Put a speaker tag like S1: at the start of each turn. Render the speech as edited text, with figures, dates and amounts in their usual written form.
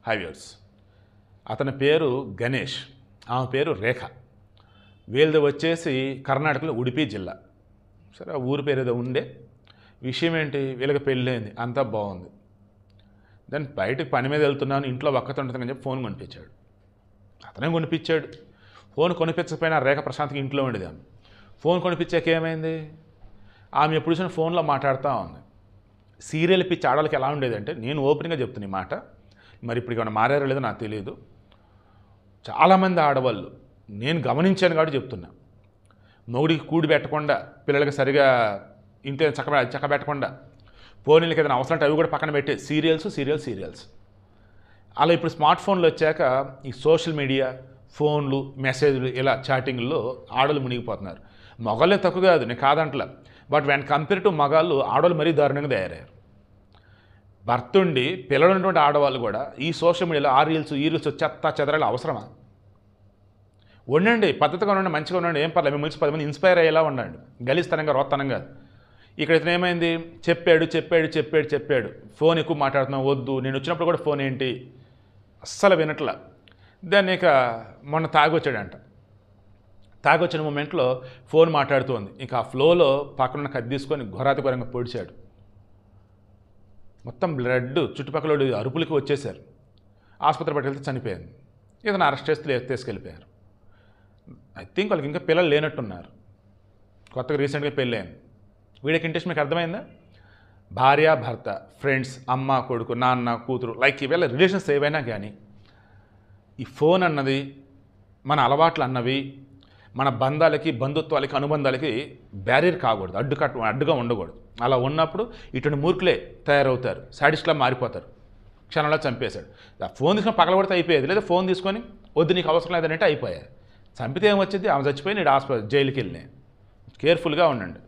S1: హైవ్యూర్స్. అతని పేరు గణేష్, ఆమె పేరు రేఖ. వీళ్ళది వచ్చేసి కర్ణాటకలో ఉడిపి జిల్లా. సరే, ఆ ఊరి పేరు ఏదో ఉండే. విషయం ఏంటి, వీళ్ళకి పెళ్ళైంది, అంతా బాగుంది. దాన్ని బయటకు పని మీద వెళ్తున్నాను, ఇంట్లో ఒక్కతో ఉంటుందని చెప్పి ఫోన్ కొనిపించాడు. అతనే కొనిపించాడు. ఫోన్ కొనిపించకపోయినా రేఖ ప్రశాంత్కి ఇంట్లో ఉండేది. ఆమె ఫోన్ కొనిపించాక ఏమైంది, ఆమె ఎప్పుడు చూసిన ఫోన్లో మాట్లాడుతూ ఉంది. సీరియల్ పిచ్చి ఆడవాళ్ళకి ఎలా ఉండేదంటే, నేను ఓపెన్గా చెప్తున్నా ఈ మాట, మరి ఇప్పుడు ఏమైనా మారారో లేదో నాకు తెలియదు. చాలామంది ఆడవాళ్ళు నేను గమనించాను కాబట్టి చెప్తున్నా, మొగుడికి కూడి పెట్టకుండా, పిల్లలకి సరిగా ఇంట్లో చక్క పెట్టకుండా, ఫోన్లకి ఏదైనా అవసరం అంటే అవి కూడా పక్కన పెట్టే సీరియల్స్. అలా ఇప్పుడు స్మార్ట్ ఫోన్లు వచ్చాక ఈ సోషల్ మీడియా, ఫోన్లు, మెసేజ్లు, ఇలా చాటింగ్లో ఆడవాళ్ళు మునిగిపోతున్నారు. మగవాళ్ళే తక్కువ కాదు, నేను కాదంటలా. బట్ వెన్ కంపేర్ టు మగాళ్ళు, ఆడవాళ్ళు మరీ దారుణంగా తయారయ్యారు. భర్త ఉండి పిల్లలు ఉన్నటువంటి ఆడవాళ్ళు కూడా ఈ సోషల్ మీడియాలో ఈ రీల్స్ చెత్త చెదరాలు అవసరమా? ఉండండి, పద్ధతిగా ఉండండి, మంచిగా ఉండండి, ఏం పర్లేదు. మేము 10 మంది ఇన్స్పైర్ అయ్యేలా ఉండండి, గలిస్తనంగా రోత్తనంగా. ఇక్కడ ఇతను ఏమైంది, చెప్పాడు, ఫోన్ ఎక్కువ మాట్లాడుతున్నాం, వద్దు, నేను వచ్చినప్పుడు కూడా ఫోన్ ఏంటి, అస్సలు వినట్లా. దాన్ని ఇక మొన్న తాగొచ్చాడంట. తాగొచ్చిన మూమెంట్లో ఫోన్ మాట్లాడుతోంది. ఇక ఆ ఫ్లోలో పక్కనున్న కత్తి తీసుకొని ఘోరాతిఘోరంగా పొడిచాడు. మొత్తం బ్లడ్, చుట్టుపక్కల అరుపులకి వచ్చేసారు. ఆసుపత్రి పట్టుకెళ్తే చనిపోయింది. ఇతను అరెస్ట్ చేస్తే తీసుకెళ్ళిపోయారు. ఐ థింక్ వాళ్ళకి ఇంకా పిల్లలు లేనట్టున్నారు, కొత్తగా రీసెంట్గా పెళ్ళయింది. వీడికి ఇంట్రెస్ట్ మీకు అర్థమైందా? భార్య భర్త, ఫ్రెండ్స్, అమ్మ కొడుకు, నాన్న కూతురు, లైక్ ఇవేళ రిలేషన్స్ ఏవైనా కానీ ఈ ఫోన్ అన్నది మన అలవాట్లు అన్నవి మన బంధాలకి, బంధుత్వాలకి, అనుబంధాలకి బ్యారియర్ కాకూడదు, అడ్డుగా ఉండకూడదు. అలా ఉన్నప్పుడు ఇటువంటి మూర్ఖులే తయారవుతారు, సాడిస్ట్లా మారిపోతారు. క్షణంలో చంపేశాడు. ఫోన్ తీసుకొని పగలగొడితే అయిపోయేది, లేదా ఫోన్ తీసుకొని వద్దు నీకు అవసరం లేదంటే అయిపోయాయి. చంపితే ఏమొచ్చింది, ఆమె చచ్చిపోయి నేను జైలుకి వెళ్ళినాయి. కేర్ఫుల్గా ఉండండి.